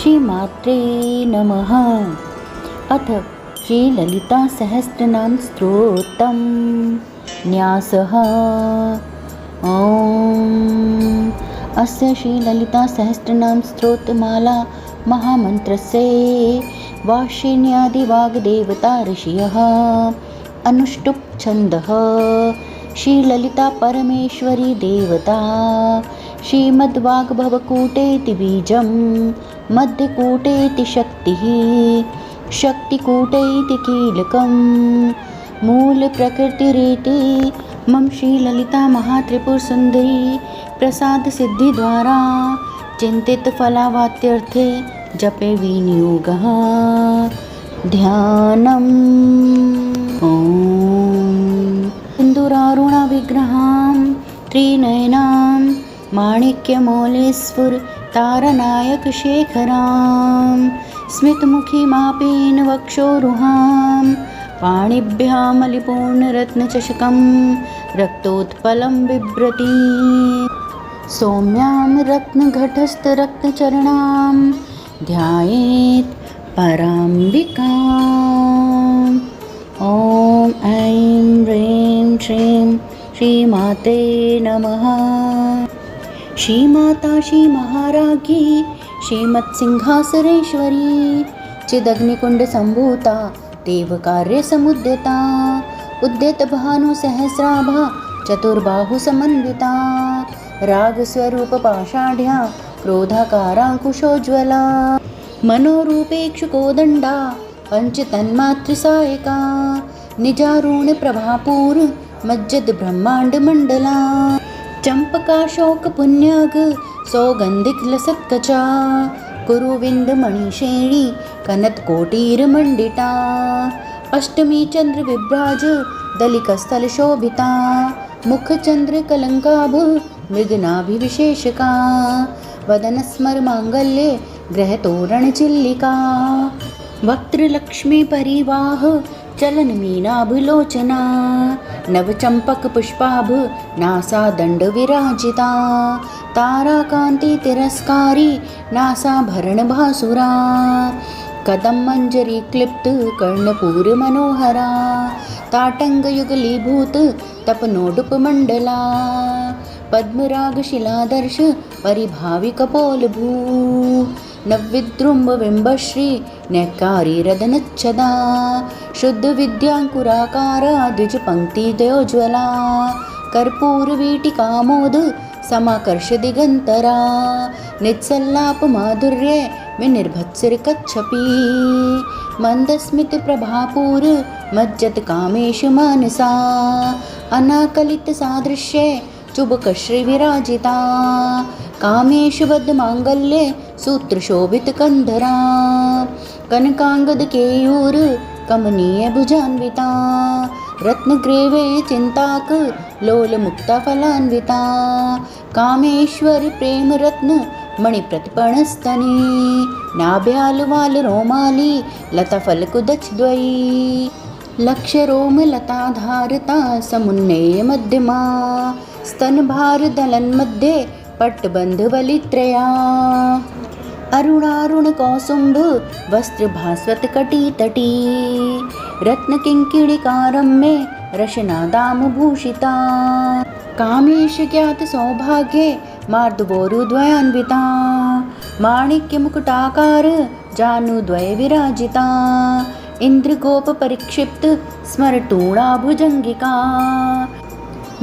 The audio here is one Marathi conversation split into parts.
श्रीमात्रे नमः। अथ श्रीललितासहस्रनाम स्तोत्रम् न्यासः। ॐ अस्य श्रीललितासहस्रनाम स्तोत्रमाला महामन्त्रस्य वार्षिण्यादिवाग्देवता ऋषयः अनुष्टुप् छन्दः। श्रीललिता परमेश्वरी देवता श्रीमद्वाग्भवकूटेति बीजं मध्यकूटेति शक्तिः शक्तिकूटेति कीलकं मूलप्रकृतिरेति मम श्रीललिता महात्रिपुरसुन्दरी प्रसादसिद्धिद्वारा चिन्तितफलावाप्त्यर्थे जपे विनियोगः। ध्यानम्। ॐ सिन्दूरारुणविग्रहां त्रिनयनां माणिक्यमौलेस्फुर तारनायकशेखरां स्मितमुखीमापेन वक्षोरुहां पाणिभ्यामलिपूर्णरत्नचषकं रक्तोत्पलं बिभ्रती सौम्यां रत्नघटस्थरत्नचरणां ध्यायेत् पराम्बिकाम्। ॐ ऐं ह्रीं श्रीं श्रीमाते नमः। श्रीमाता श्रीमहाराज्ञी श्रीमत्सिंहासनेश्वरी चिदग्निकुण्डसम्भूता देवकार्यसमुद्यता उद्यतभानुसहस्राभा चतुर्बाहुसमन्विता रागस्वरूपपाषाढ्या क्रोधाकाराङ्कुशोज्ज्वला मनोरूपेक्षुकोदण्डा पञ्चतन्मातृसायका निजारुणप्रभापूर मज्जद्ब्रह्माण्डमण्डला चम्पकाशोकपुण्याग सौगन्धिकलसत्कचा कुरुविन्दमणिश्रेणी कनत्कोटीरमण्डिता अष्टमी चन्द्रविभ्राज दलिकस्थलशोभिता मुखचन्द्रकलङ्काभ मृगनाभिविशेषका वदनस्मरमाङ्गल्ये गृहतोरणचिल्लिका वक्त्रलक्ष्मीपरिवाह चलनमीनाभलोचना नवचम्पकपुष्पाभ नासादण्डविराजिता ताराकान्तितिरस्कारी नासाभरणभासुरा कदम्बमञ्जरीक्लिप्त कर्णपूरमनोहरा ताटङ्गयुगलीभूत तपनोडुपमण्डला पद्मरागशिलादर्श परिभाविकपोलभू नवविद्रुम्बबिम्बश्री नैकारीरदनच्छदा शुद्धविद्याङ्कुराकारा द्विजपङ्क्तिद्वयोज्ज्वला कर्पूरवीटिकामोद समाकर्षदिगन्तरा नित्सल्लापमाधुर्ये विनिर्भत्सिरकच्छपी मन्दस्मितप्रभापूर मज्जत्कामेशमानसा अनाकलितसादृश्ये चुबकश्रीविराजिता कामेशबद्धमाङ्गल्ये सूत्रशोभितकन्धरा कनकाङ्गदकेयूर कमनीयभुजान्विता रत्नग्रेवे चिन्ताक लोलमुक्ताफलान्विता कामेश्वर प्रेमरत्न मणिप्रतिपणस्तनी नाभ्यालवालरोमाली लताफलकुदच्छद्वयी लक्षरोमलताधारता समुन्नय मध्यमा स्तनभारदलन्मध्ये पट्टबन्धवलित्रया अरुणारुणकौसुम्भ वस्त्रभास्वत्कटितटी रत्नकिङ्किणिकारम्ये रशनादामभूषिता कामेशज्ञातसौभाग्ये मार्दवोरुद्वयान्विता माणिक्यमुकुटाकार जानुद्वयविराजिता इन्द्रगोपपरिक्षिप्त स्मरतूणाभुजङ्गिका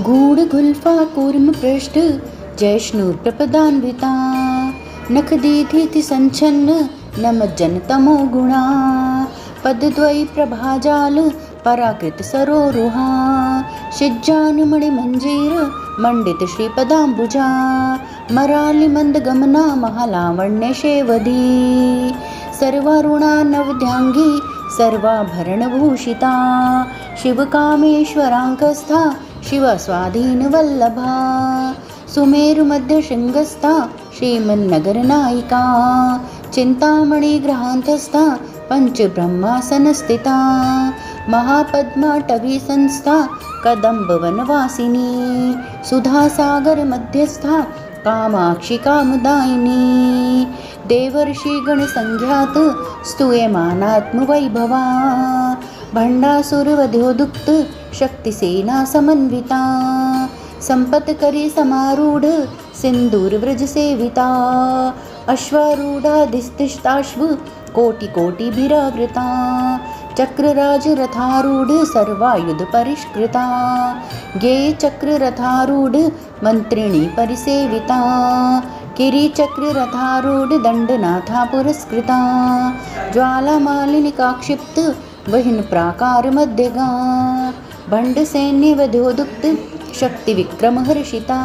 गूढगुल्फा कूर्मपृष्ठ जयष्णुप्रपदान्विता नखदीधितिसञ्छन्न नमज्जनतमो गुणा पदद्वयी प्रभाजाल पराकृतसरोरुहा शिज्जानुमणिमञ्जीर मण्डितश्रीपदाम्बुजा मरालिमन्दगमना महालावण्यशेवधी सर्वारुणा नवध्याङ्गी सर्वाभरणभूषिता शिवकामेश्वराङ्कस्था शिवस्वाधीनवल्लभा सुमेरुमध्यशृङ्गस्था श्रीमन्नगरनायिका चिन्तामणिग्रहान्तस्था पञ्चब्रह्मासनस्थिता महापद्माटवीसंस्था कदम्बवनवासिनी सुधासागरमध्यस्था कामाक्षी कामदायिनी देवर्षी गणसंख्यात स्तूयमानात्मवैभवा भंडासुरवध्योदुक्त शक्तिसेना समन्विता संपत्करी समारूढ सिंदूरव्रजसेविता अश्वारूढाधिष्ठिताश्व कोटिकोटिभिरावृता चक्रराजरथारूढ सर्वायुध परिष्कृता गेय चक्ररथारूढ मंत्रिणी परिसेविता किरीचक्ररथारूढ दंडनाथा पुरस्कृता ज्वालामालिनिका क्षिप्त वहिन प्राकार मध्यगा भंडसैन्यवध्योदुक्त शक्ति विक्रम हर्षिता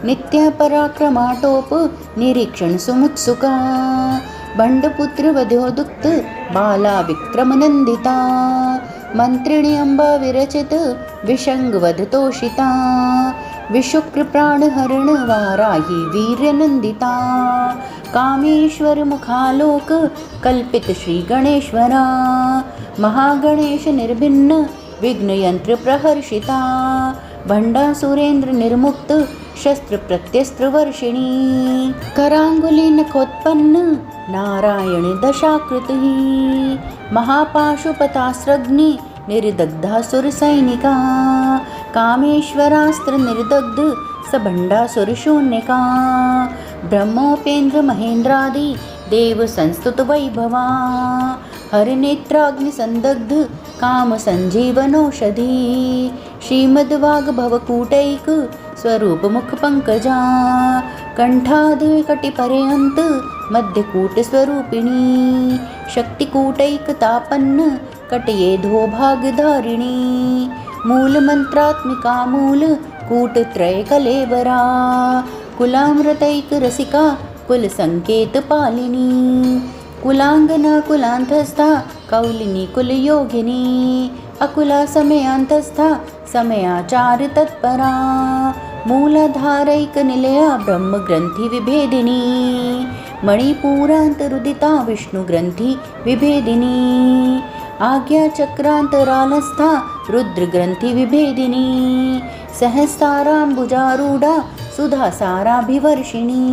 नित्य पराक्रमाटोप निरीक्षण सुमुत्सुका भंडपुत्र वध्योदुक्त बाला विक्रमनंदिता मंत्रिणी अंबा विरचित विशंगवधतोषिता विशुक्र प्राणहरण वाराही वीर्यनंदिता कामेश्वर मुखालोक कल्पित श्री गणेश्वरा महागणेश निर्भिन्न विघ्नयंत्र प्रहर्षिता भंडासुरेंद्र निर्मुक्त शस्त्र प्रत्यस्त्र वर्षिणी करांगुली नखोत्पन्न नारायण दशाकृति महापाशुपतास्रग्नि निर्दग्धासुर सैनिका कामेश्वरास्त्र निर्दग्ध सबंडासुर शून्यका ब्रह्मोपेंद्र महेंद्रादि देव संस्तुत वैभवा हरनेत्राग्नि संदग्ध काम संजीवनौषधी श्रीमद्वाग्भवकूटैक स्वरूप मुख पंकजा कंठाद कटिपर्यंत मध्यकूट स्वरूपिणी शक्तिकूटैक तापन्न कटयेधो भागधारिणी मूलमंत्रात्मिका मूल कूटत्रय कलेवरा कुलामृतैक रसिका कुल संकेत पालिनी कुलांगना कुलांतस्था कौलिनी कुल योगिनी अकुला समयांतस्था समयाचार तत्परा मूलाधारैक निलया ब्रह्म ग्रंथि विभेदिनी मणिपूरांतरुदिता विष्णु ग्रंथि विभेदिनी आज्ञा चक्रांतरालस्था रुद्र ग्रंथि विभेदिनी सहस्रांबुजारूढ़ा सुधा साराभिवर्षिणी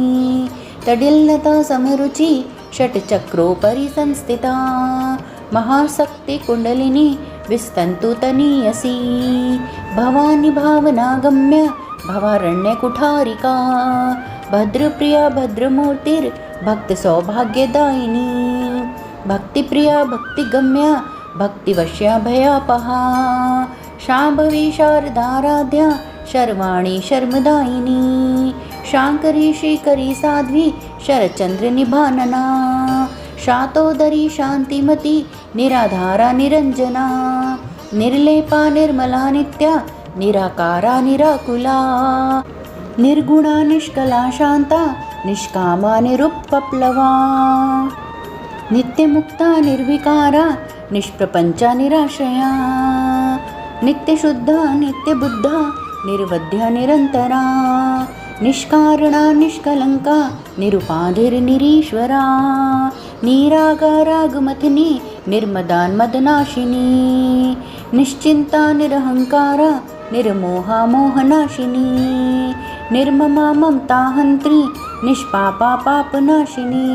तडिल्लता समरुचि षट्चक्रोपरि संस्थिता महाशक्ति कुंडलिनी विस्तंतु तनीयसी भवानी भावनागम्य भवारण्य कुठारिका भद्रप्रिया भद्रमूर्तिर भक्त सौभाग्यदायिनी भक्तिप्रिया भक्तिगम्या भक्तिवश्या भयापहा शांभवी शारदाराध्या शर्वाणी शर्मदायिनी शांकरी श्रीकरी साध्वी शरचंद्र निभानना शातोदरी शांतिमती निराधारा निरंजना निर्लेपा निर्मला नित्या निराकारा निराकुला निर्गुणा निष्कला शांता निष्कामा निरुपप्लवा नित्यमुक्ता निर्विकारा निष्प्रपंचा निराश्रया नित्यशुद्धा नित्यबुद्धा निर्वध्या निरंतरा निष्कारणा निष्कलंका निरुपाधिर्निरीश्वरा निरागारागमथिनी निर्मदान्मदनाशिनी निश्चिंता निरहंकारा निर्मोहा मोहनाशिनी निर्ममा ममताहंत्री निष्पापा पापनाशिनी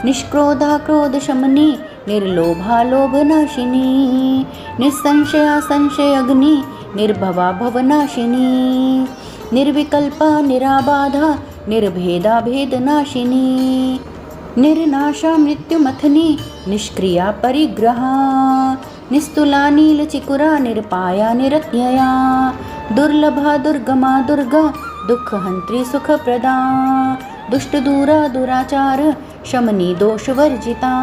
निष्क्रोधा क्रोधशमनी निर्लोभा लोभनाशिनी निस्संशया संशयग्नि निर्भवा भवनाशिनी निर्विकल्पा निराबाधा निर्भेदा भेदनाशिनी निर्नाशा मृत्युमथनी निष्क्रिया परिग्रहा निस्तुला नीलचिकुरा निरपाया निरत्यया दुर्लभा दुर्गमा दुर्गा दुःखहंत्री सुखप्रदा दुष्टदूरा दुराचार शमनी दोषवर्जिता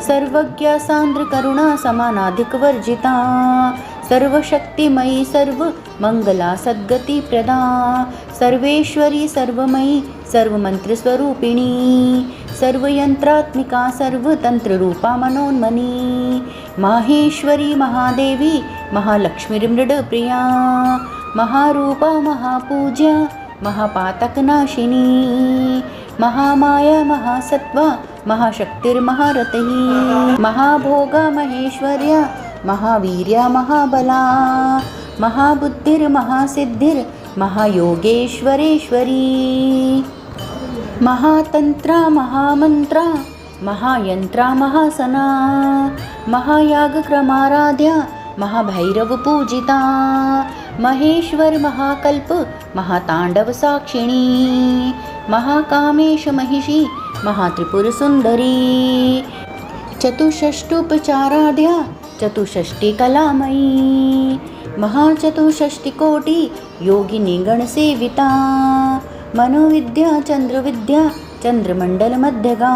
सर्वज्ञा सांद्र करुणा समानाधिक वर्जिता सर्वशक्तिमयी सर्व मंगला सद्गति प्रदा सर्वेश्वरी सर्वमयी सर्वमंत्रस्वरूपिणी सर्वयंत्रात्मिका सर्वतंत्ररूपा मनोन्मनी माहेश्वरी महादेवी महालक्ष्मीर्मृडप्रिया महारूपा महापूज्या महापातकनाशिनी महामाया महासत्वा महाशक्तिर्महारतिः महाभोगा महेश्वर्या महावीर्या महाबला महाबुद्धिर्महासिद्धिर् महायोगेश्वरेश्वरी महातंत्रा महामंत्रा महायंत्रा महासना महायागक्रमाराध्या महाभैरव पूजिता महेश्वर महाकल्प महातांडव साक्षिणी महाकामेश महिषी महात्रिपुरसुंदरी चतुष्षष्टुपचाराध्या चतुष्षष्टिकलामयी महाचतुष्षष्टिकोटि योगिनी गणसेविता मनोविद्या चंद्रविद्या चंद्रमंडलमध्यगा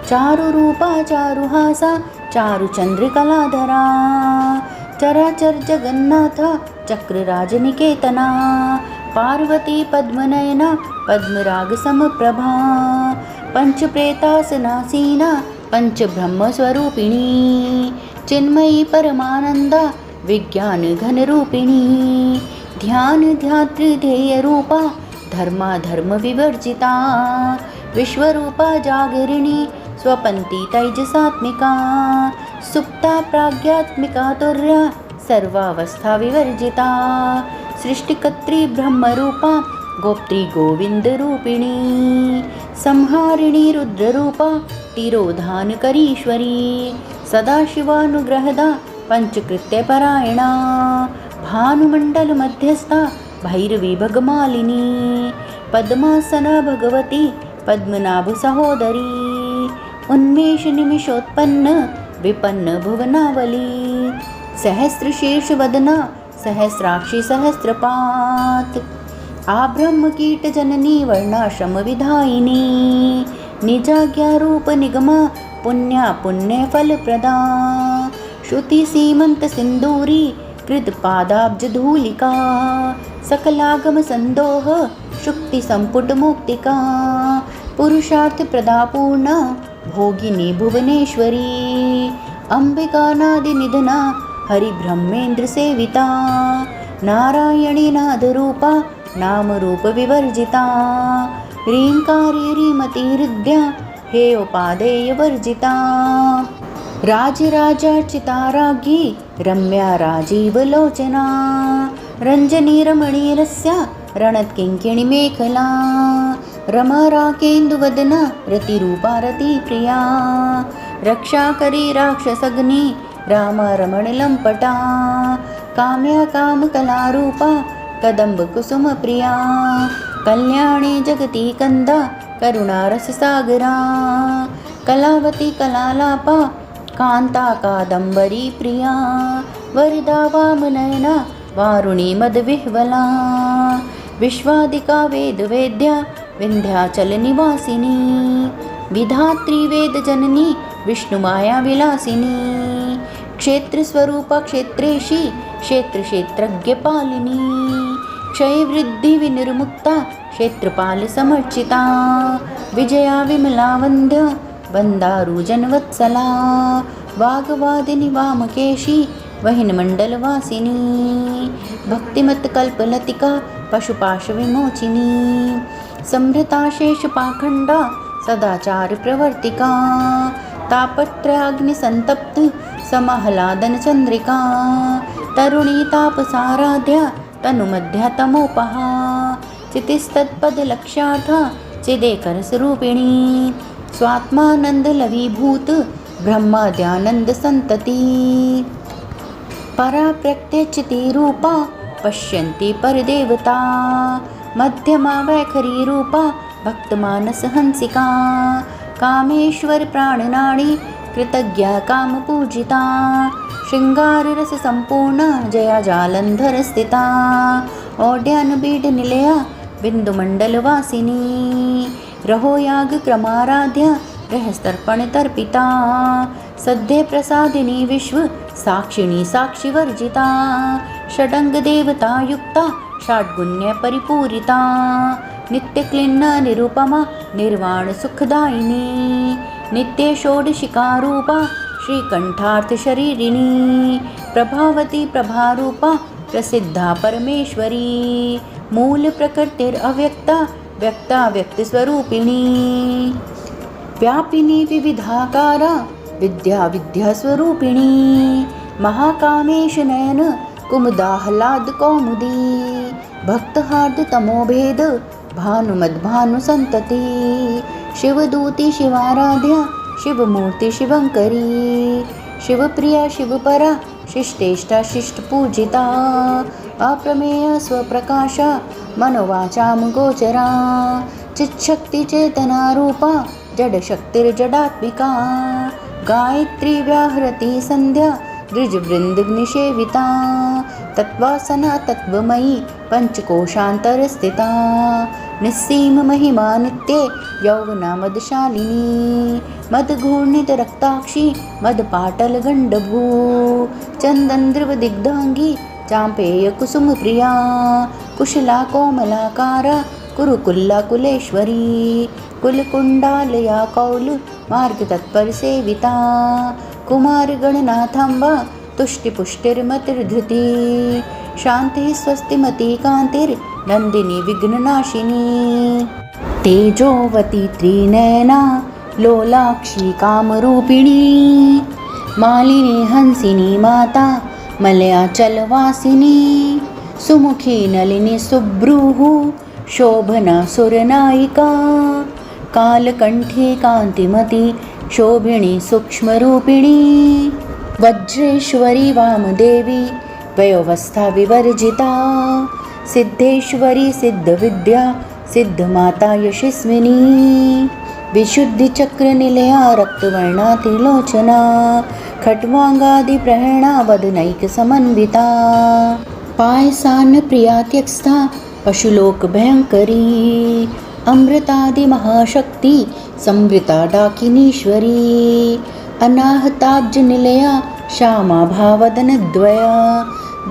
चारुरूपा चारुहासा चारुचंद्रिकलाधरा चराचर जगन्नाथ चक्रराजनिकेतना पार्वती पद्मनयना पद्मराग समप्रभा पंचप्रेतासनासीना पंचब्रह्मस्वरूपिणी चिन्मयी परमानंदा विज्ञान घनरूपिणी ध्यान ध्यात्री ध्येय रूपा धर्मा धर्म विवर्जिता विश्वरूपा जागरिणी स्वपंती तैजसात्मिका सुप्ता प्राज्ञात्मिका तुर्या सर्वावस्था विवर्जिता सृष्टिकर्त्री ब्रह्मरूपा गोप्त्री गोविंदरूपिणी संहारिणी रुद्ररूपा तिरोधानकरीश्वरी सदाशिवानुग्रहदा पंचकृत्यपरायणा भानुमंडल मध्यस्था भैरवी भगमालिनी पद्मासना भगवती पद्मनाभ सहोदरी उन्मेष निमिषोत्पन्न विपन्न भुवनावली सहस्रशीर्ष वदना सहस्राक्षी सहस्रपात आब्रह्म कीट जननी वर्णाश्रम विधायिनी निजाज्ञा रूप निगमा पुण्या पुण्य फलप्रदा श्रुति सीमंत सिंदूरी कृत पादाब्ज धूलिका सकलागम संदोह शुक्ति संपुट मुक्तिका पुरुषार्थ प्रदा पूर्णा भोगिनी भुवनेश्वरी अंबिका नादि निधना हरि ब्रह्मेंद्र सेविता नारायणी नाद रूपा नाम रूप विवर्जिता ह्रींकारी रीमती हृद्या हे उपादेय वर्जिता राजराजार्चिता राज्ञी रम्या राजीवलोचना रंजनी रमणीरस्या रणत्किङ्किणी मेखला रमा राकेन्दुवदना रतिरूपा रतिप्रिया रक्षाकरी राक्षसग्नि रामा रमणलम्पटा काम्या कामकलारूपा कदम्बकुसुमप्रिया कल्याणी जगती कंदा करुणारससागरा कलावती कलालापा कांता कादंबरी प्रिया वरदा वामनयना वारुणी मदविह्वला विश्वादिका वेदवेद्या विंध्याचल निवासिनी विधात्री वेदजननी विष्णुमाया विलासिनी क्षेत्रस्वरूपा क्षेत्रेशी क्षेत्रक्षेत्रज्ञपालिनी क्षयवृद्धि विनिर्मुक्ता क्षेत्रपाल समर्चिता विजया विमला वन्द्या वन्दारुजनवत्सला वाग्वादिनी वामकेशी वहिनमण्डलवासिनी भक्तिमत्कल्पलतिका पशुपाशविमोचिनी संभृता शेषपाखण्डा सदाचार प्रवर्तिका तापत्रयाग्निसन्तप्त समाह्लादनचन्द्रिका तरुणी तापसाराध्या तनुमध्या तमोपहा चितिस्तत्पदलक्ष्यार्था चिदेकरसरूपिणी स्वात्मानन्दलवीभूत ब्रह्माद्यानन्दसन्तती परा प्रत्यचितिरूपा पश्यन्ति परदेवता मध्यमा वैखरी रूपा भक्तमानसहंसिका कामेश्वर प्राणनाडी कृतज्ञा कामपूजिता शृङ्गाररससम्पूर्णा जया जालन्धरस्थिता औड्यानबीडनिलया बिन्दुमण्डलवासिनी रहोयागक्रमाराध्या रहस्तर्पणतर्पिता सद्ये प्रसादिनी विश्व साक्षिणी साक्षिवर्जिता षडङ्गदेवतायुक्ता षड्गुण्यपरिपूरिता नित्यक्लिन्ना निरुपमा निर्वाणसुखदायिनी नित्यषोडशिकारूपा श्रीकण्ठार्थशरीरिणी प्रभावती प्रभारूपा प्रसिद्धा परमेश्वरी मूलप्रकृतिरव्यक्ता व्यक्ता व्यक्तिस्वरूपिणी व्यापिनी विविधाकारा विद्या विद्यास्वरूपिणी महाकामेश नयन कुमुदाह्लाद कौमुदी भक्तहार्द तमोभेद भानुमद्भानुसन्तती शिवदूती शिवाराध्या शिवमूर्ति शिवङ्करी शिवप्रिया शिवपरा शिष्टेष्टा शिष्टपूजिता अप्रमेय स्वप्रकाशा मनोवाचां गोचरा चिच्छक्तिचेतनारूपा जडशक्तिर्जडात्मिका गायत्री व्याहृति सन्ध्या द्विजवृन्दनिषेविता तत्त्वासना तत्त्वमयी पञ्चकोशान्तरस्थिता निस्सीम महिमा नित्ये यौवना मदशालिनी मदघूर्णितरक्ताक्षी मदपाटलगण्डभू चन्दनद्रवदिग्धाङ्गी चाम्पेयकुसुमप्रिया कुशला कोमलाकारा कुरुकुल्ला कुलेश्वरी कुलकुण्डालया कौल मार्गतत्परसेविता कुमारगणनाथाम्बा तुष्टिपुष्टिर्मतिर्धृती शान्तिः स्वस्तिमती कान्तिर्नन्दिनी विघ्ननाशिनी तेजोवती त्रिनयना लोलाक्षी कामरूपिणी मालिनी हंसिनी माता मलयाचलवासिनी सुमुखी नलिनी सुभ्रूः शोभना सुरनायिका कालकण्ठी कान्तिमती शोभिनी सूक्ष्मरूपिणी वज्रेश्वरी वामदेवी वयोवस्था विवर्जिता सिद्धेश्वरी सिद्धविद्या सिद्धमाता यशस्विनी विशुद्धिचक्रनिलया रक्तवर्णा त्रिलोचना खट्वाङ्गादिप्रहरणा वदनैकसमन्विता पायसान्नप्रिया त्यक्स्था पशुलोकभयङ्करी अमृतादिमहाशक्ति संवृता डाकिनीश्वरी अनाहताब्जनिलया श्यामा भावदनद्वया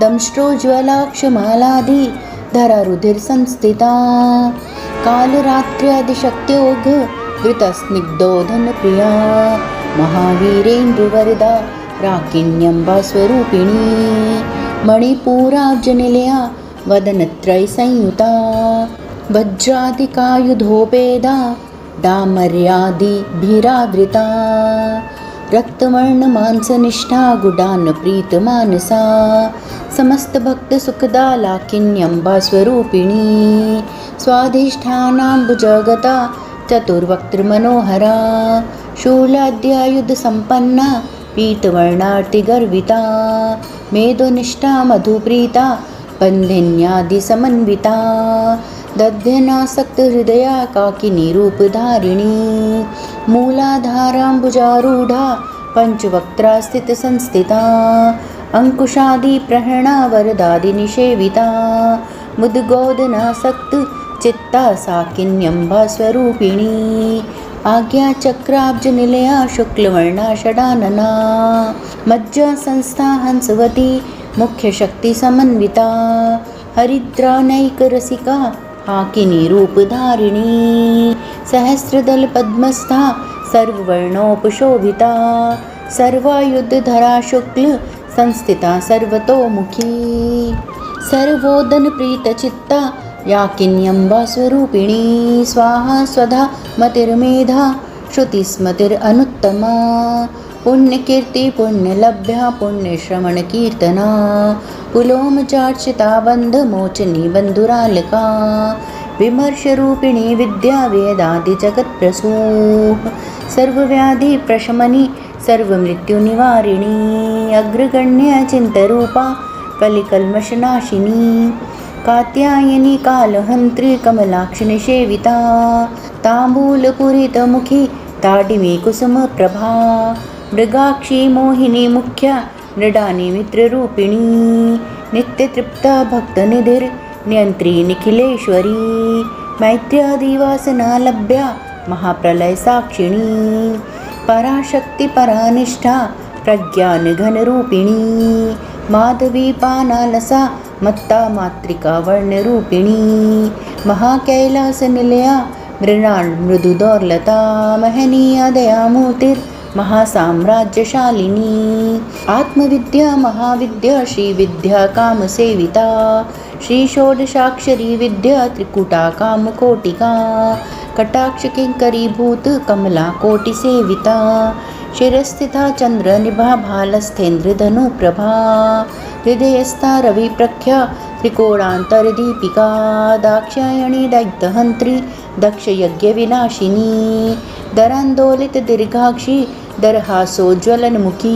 दंष्ट्रोज्ज्वलाक्षमालादि धरारुधिर्संस्थिता कालरात्र्यादिशक्त्योघ वृतस्निग्धोधनप्रिया महावीरेन्दुवरदा राकिन्यम्बा स्वरूपिणी मणिपूराब्जनिलया वदनत्रयसंयुता वज्रादिकायुधोपेदा डामर्यादिभिरावृता रक्तवर्णमांसनिष्ठा गुडान्नप्रीतमानसा समस्तभक्तसुखदा लाकिन्यम्बा स्वरूपिणी स्वाधिष्ठानाम्बुजगता चतुर्वक्त्रमनोहरा शूलाद्यायुधसम्पन्ना पीतवर्णार्तिगर्विता मेदोनिष्ठा मधुप्रीता बन्धिन्यादिसमन्विता दध्यनासक्तहृदया काकिनी रूपधारिणी मूलाधाराम्बुजारूढा पञ्चवक्त्रा स्थितसंस्थिता अंकुशादिप्रहरणा वरदादिनिषेविता मुद्गोदनासक्त चित्ता साकिन्यम्बा स्वरूपिणी आज्ञाचक्राब्जनिलया शुक्लवर्णा षडानना मज्जा संस्था हंसवती मुख्यशक्तिसमन्विता हरिद्रानैकरसिका हाकिनी रूपधारिणी सहस्रदलपद्मस्था सर्ववर्णोपशोभिता सर्वायुधधरा शुक्ल संस्थिता सर्वतोमुखी सर्वोदनप्रीतचित्ता याकिन्यम्बा स्वरूपिणी स्वाहा स्वधा मतिर्मेधा श्रुतिस्मतिरनुत्तमा पुण्यकीर्ति पुण्यलभ्या पुण्यश्रवणकीर्तना पुलोमचार्चिता बन्धमोचनी बन्धुरालका विमर्शरूपिणी विद्या वेदादिजगत्प्रसूः सर्वव्याधिप्रशमनी सर्वमृत्युनिवारिणी अग्रगण्या चिन्तरूपा कलिकल्मषनाशिनी कात्यायनी कालहन्त्री कमलाक्षनिषेविता ताम्बूलपुरितमुखी ताडिमी कुसुमप्रभा मृगाक्षी मोहिनी मुख्या नृडानी मित्ररूपिणी नित्यतृप्ता भक्तनिधिर्नियन्त्री निखिलेश्वरी मैत्र्यादिवासना लभ्या महाप्रलयसाक्षिणी पराशक्ति परानिष्ठा प्रज्ञानघनरूपिणी माधवी पानालसा मत्ता मातृका वर्णरूपिणी महाकैलासनिलया मृणाल मृदुदौर्लता महनीया दयामूर्तिर्महासाम्राज्यशालिनी आत्मविद्या महाविद्या श्रीविद्या कामसेविता श्रीषोडशाक्षरी विद्या त्रिकुटा कामकोटिका कटाक्षकिङ्करीभूत कमला कोटिसेविता शिरस्थिता चन्द्रनिभा भालस्थेन्द्रधनुप्रभा हृदयस्था रविप्रख्या त्रिकोणान्तरदीपिका दाक्षायणी दैत्यहन्त्री दक्षयज्ञविनाशिनी दरान्दोलितदीर्घाक्षी दरहासोज्ज्वलन्मुखी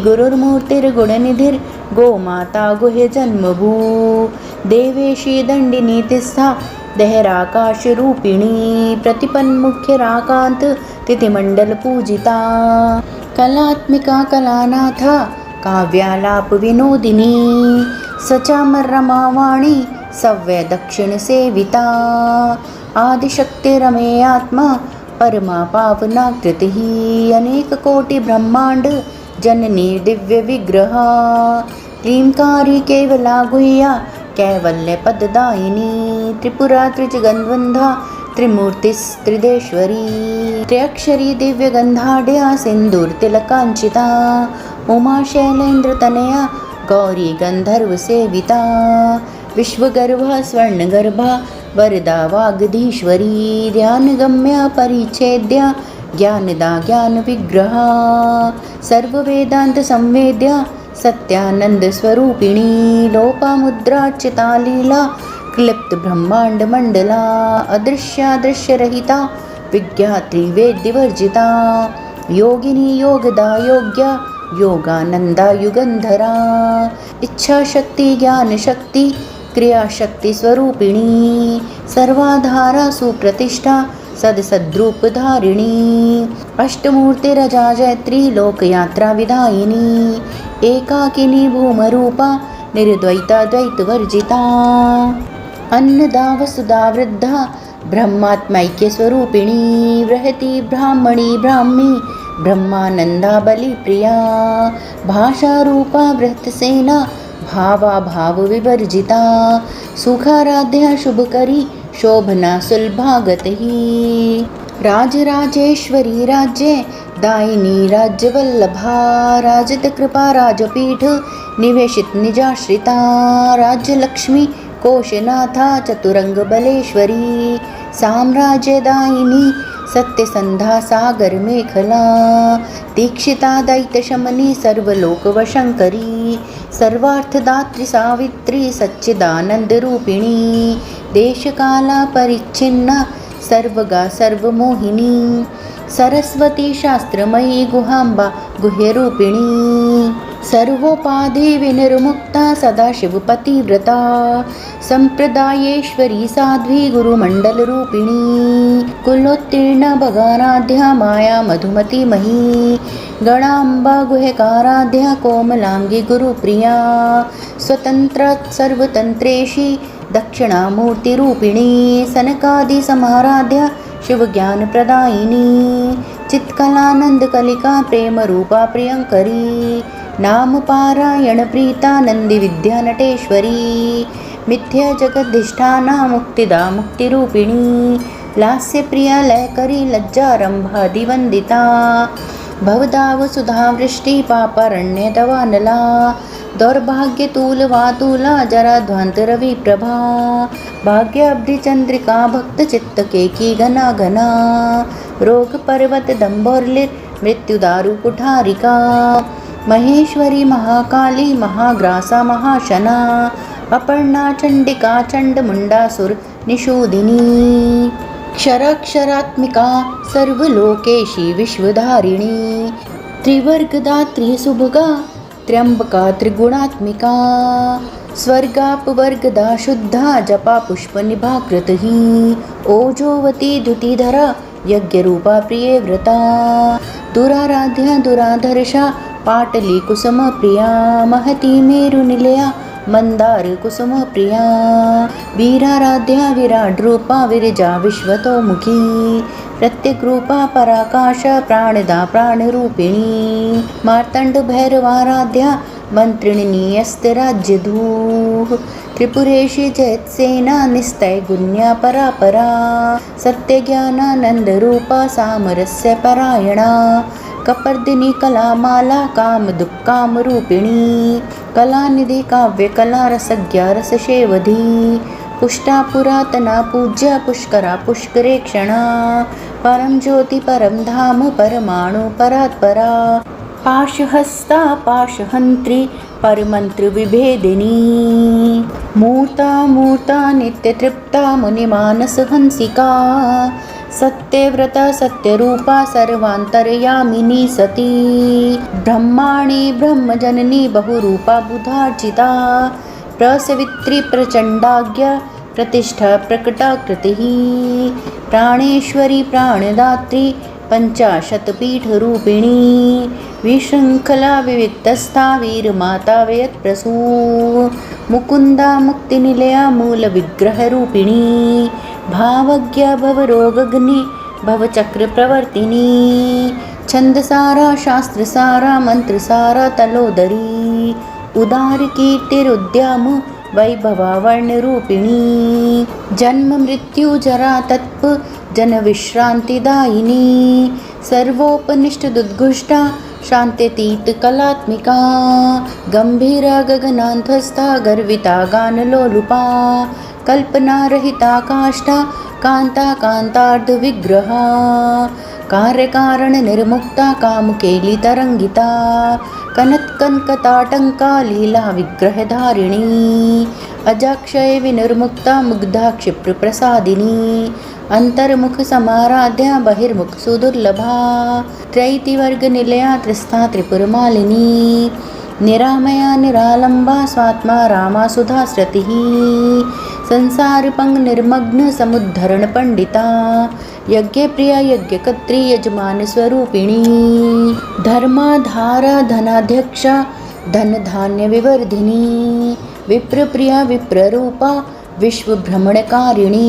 गुरुर्मूर्तिर्गुणनिधिर्गोमाता गुह्यजन्मभू देवेशी दण्डिनी तिस्था दहराकाशरूपिणी प्रतिपन्मुख्यराकान्त तिथिमण्डलपूजिता कलात्मिका कलानाथा काव्यालापविनोदिनी सचामरमावाणी सव्य दक्षिणसेविता आदिशक्तिरमेयात्मा परमा पावनाकृतिः अनेककोटिब्रह्माण्ड जननी दिव्यविग्रहा क्लींकारी केवला गुह्या कैवल्यपददायिनी त्रिपुरा त्रिजगन्वन्धा त्रिमूर्तिस्त्रिदेश्वरी त्र्यक्षरी दिव्यगन्धाढ्या सिन्दूरतिलकाञ्चिता उमा शैलेन्द्रतनया गौरी गन्धर्वसेविता विश्वगर्भा स्वर्णगर्भा वरदा वागधीश्वरी ध्यानगम्या परिच्छेद्या ज्ञानदा ज्ञानविग्रहा सर्ववेदान्तसंवेद्या सत्यानन्दस्वरूपिणी लोपामुद्रार्चिता लीला क्लिप्तब्रह्माण्डमण्डला अदृश्यादृश्यरहिता विज्ञात्री वेद्यवर्जिता योगिनी योगदा योग्या योगानन्दा युगन्धरा इच्छाशक्ति ज्ञानशक्ति क्रियाशक्तिस्वरूपिणी सर्वाधारा सुप्रतिष्ठा सदसद्रूपधारिणी अष्टमूर्तिरजा जयत्री लोकयात्राविधायिनी एकाकिनी भूमरूपा निर्द्वैता द्वैतवर्जिता अन्नदा वसुधा वृद्धा ब्रह्मात्मैक्यस्वरूपिणी बृहती ब्राह्मणी ब्राह्मी ब्रह्मानन्दा बलिप्रिया भाषारूपा बृहत्सेना भावा भावविवर्जिता सुखाराध्या शुभकरी शोभना सुलभागतिः राजराजेश्वरी राज्ये दायिनी राज्यवल्लभा राजतकृपा राजपीठ निवेशित निजाश्रिता राज्यलक्ष्मी कोशनाथा चतुरंगबलेश्वरी साम्राज्यदायिनी सत्यसंधा सागर मेखला दीक्षिता दैत्यशमनी सर्वलोकवशंकरी सर्वार्थदात्री सावित्री सच्चिदानंदरूपिणी देशकाला परिच्छिन्ना सर्वगा सर्वमोहिनी सरस्वती शास्त्रमयी गुहांबा गुह्यरूपिणी सर्वोपाधि विनिर्मुक्ता सदाशिवपतिव्रता संप्रदायेश्वरी साध्वी गुरुमण्डलरूपिणी कुलोत्तीर्णा भगाराध्या माया मधुमती मही गणांबा गुह्यकाराध्या कोमलांगी गुरुप्रिया स्वतंत्र सर्वतंत्रेशी दक्षिणामूर्तिरूपिणी सनकादिसमाराध्या शिवज्ञानप्रदायिनी चित्कलानन्दकलिका प्रेमरूपा प्रियङ्करी नामपारायणप्रीता नन्दिविद्या नटेश्वरी मिथ्याजगद्धिष्ठाना मुक्तिदा मुक्तिरूपिणी लास्यप्रिया लयकरी लज्जारम्भादिवन्दिता भवदावसुधावृष्टि पापारण्यदवानला दौर्भाग्यतूलवातूला जराध्वान्तरविप्रभा भाग्याब्धिचन्द्रिका भक्तचित्तकेकी घना घना रोगपर्वतदम्बोर्लिर्मृत्युदारुकुठारिका महेश्वरी महाकाली महाग्रासा महाशना अपर्णा चण्डिका चण्डमुण्डासुरनिषूदिनी क्षराक्षरात्मिका सर्वलोकेशी विश्वधारिणी त्रिवर्गदात्री सुभगा त्र्यंबका त्रिगुणात्मिका स्वर्गापवर्गदा शुद्धा जपा पुष्पनिभाकृतिः ओजोवती द्युतिधरा यज्ञरूपा प्रियव्रता दुराराध्या दुराधर्षा पाटली कुसुमप्रिया महती मेरुनिलया मंदार कुसुमप्रिया वीराराध्या विराड्रूपा विरजा विश्वतोमुखी प्रत्यग्रूपा पराकाश प्राणदा प्राणरूपिणी मार्तण्ड भैरवाराध्या मन्त्रिणी अस्तिराज्यधूः त्रिपुरेशी जयत्सेना निस्तैगुण्या परापरा सत्यज्ञानानन्दरूपा सामरस्य परायणा कपर्दिनी कलामाला कामदुःकामरूपिणी कलानिधि काव्यकला रसज्ञा रसशेवधी पुष्टा पुरातना पूज्या पुष्करा पुष्करेक्षणा परम ज्योति परम धाम परमाणु परात्परा पाशहस्ता पाशहन्त्री परमन्त्रविभेदिनी मूर्ता मूर्ता नित्यतृप्ता मुनिमानसहंसिका सत्यव्रता सत्यरूपा सर्वान्तर्यामिनी सती ब्रह्माणि ब्रह्मजननी बहुरूपा बुधार्चिता प्रसवित्री प्रचण्डाज्ञा प्रतिष्ठा प्रकटाकृतिः प्राणेश्वरी प्राणदात्री पञ्चाशत्पीठरूपिणी विशृङ्खला विविक्तस्था वीरमाता व्यत्प्रसू मुकुन्दा मुक्तिनिलया मूलविग्रहरूपिणी भावज्ञा भवरोगग्नि भवचक्रप्रवर्तिनी छन्दसारा शास्त्रसारा मन्त्रसारा तलोदरी उदारकीर्तिरुद्याम वैभवा वर्णरूपिणी जन्म मृत्यु जरा तत्प जनविश्रान्तिदायिनी सर्वोपनिषदुद्घुष्टा शान्त्यतीत कलात्मिका गम्भीरा गगनान्धस्था गर्विता गानलोलुपा कल्पनारहिता काष्ठा कान्ता कान्तार्धविग्रहा कार्यकारणनिर्मुक्ता कामकेलितरङ्गिता कनत्कन्कताटङ्का लीला विग्रहधारिणी अजाक्षय विनिर्मुक्ता मुग्धा क्षिप्रप्रसादिनी अन्तर्मुखसमाराध्या बहिर्मुखसुदुर्लभा त्रैतिवर्गनिलया त्रिस्था त्रिपुरमालिनी निरामया निरालम्बा स्वात्मा रामा सुधास्रतिः संसारपङ्ग निर्मग्न समुद्धरण पंडिता यज्ञप्रिया यज्ञकर्त्री यजमानस्वरूपिणी धर्माधारा धनाध्यक्षा धनधान्य विवर्धिनी विप्रप्रिया विप्ररूपा विश्वभ्रमणकारिणी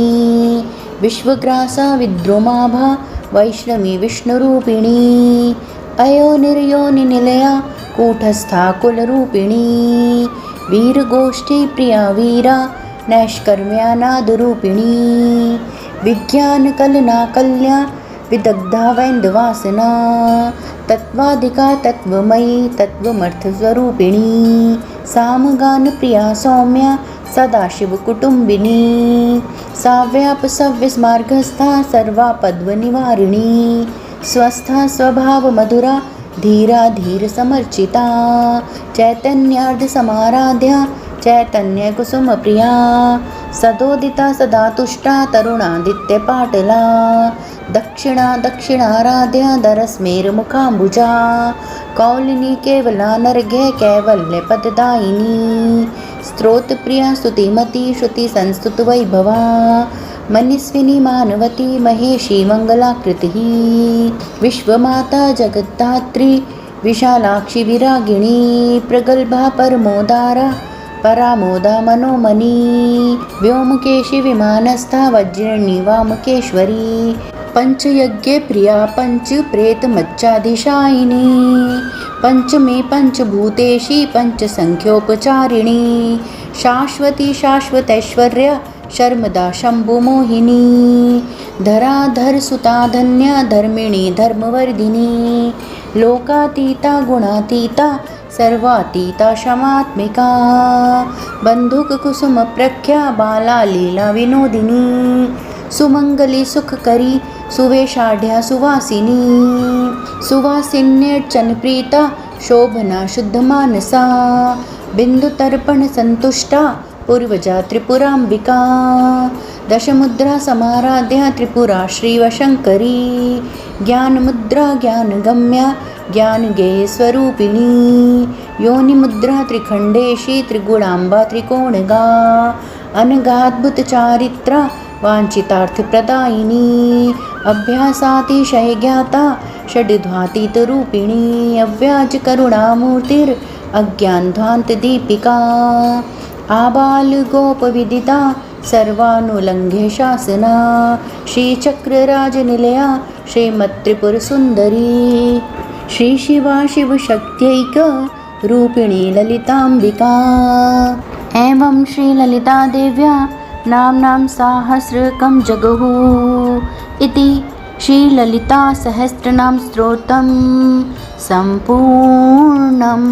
विश्वग्रासा विद्रुमाभा वैष्णवी विष्णुरूपिणी अयोनिर्योनिनिलया कूटस्था कुलरूपिणी वीरगोष्ठी प्रिया वीरा नैष्कर्म्यानादरूपिणी विज्ञानकलनाकल्या विदग्धा वैन्दवासना तत्त्वाधिका तत्त्वमयी तत्त्वमर्थस्वरूपिणी सामगानप्रिया सौम्या सदाशिवकुटुम्बिनी साव्यापसव्यस्मार्गस्था सर्वापद्वनिवारिणी स्वस्था स्वभावमधुरा धीरा धीरसमर्चिता चैतन्यार्धसमाराध्या चैतन्यकुसुमप्रिया सदोदिता सदा तुष्टा तरुणादित्यपाटला दक्षिणा दक्षिणाराध्या दरस्मेरमुखाम्बुजा कौलिनी केवला नर्घ्य कैवल्यपददायिनी स्तोत्रप्रिया स्तुतिमती श्रुतिसंस्तुतवैभवा मनीस्विनी मानवती महेशी मङ्गलाकृतिः विश्वमाता जगद्धात्री विशालाक्षी विरागिणी प्रगल्भा परमोदारा परामोदा मनोमनी व्योमकेशी विमानस्था वज्रिणी वामकेश्वरी पंचयज्ञे प्रिया पंच प्रेतमच्चाधिशायिनी पंचमे पंचभूतेशी पंचसंख्योपचारिणी शाश्वती शाश्वतैश्वर्य शर्मदा शम्भुमोहिनी धराधर सुता धन्या धर्मिणी धर्मवर्धिनी लोकातीता गुणातीता सर्वातीता क्षमात्मिका बंधुककुसुमप्रख्या बाला लीला विनोदिनी सुमंगली सुखकरी सुवेशाढ्या सुवासिनी सुवासिन्यर्चनप्रीता शोभना शुद्धमानसा बिन्दुतर्पण संतुष्टा पूर्वजा त्रिपुराम्बिका दशमुद्रा समाराध्या त्रिपुरा श्रीवशङ्करी ज्ञानमुद्रा ज्ञानगम्या ज्ञानगेयस्वरूपिणी योनिमुद्रा त्रिखण्डेशी त्रिगुणाम्बा त्रिकोणगा अनगाद्भुतचारित्रा वाञ्छितार्थप्रदायिनी अभ्यासातिशयज्ञाता षड्ध्वातीतरूपिणी अव्याजकरुणामूर्तिरज्ञानध्वान्तदीपिका आबालगोपविदिता सर्वानुलङ्घ्य शासना श्रीचक्रराजनिलया श्रीमत्त्रिपुरसुन्दरी श्रीशिवा शिवशक्त्यैक रूपिणी ललिताम्बिका एवं श्रीललितादेव्या नाम्नां साहस्रकं जगुः इति श्रीललितासहस्रनाम स्तोत्रं सम्पूर्णम्।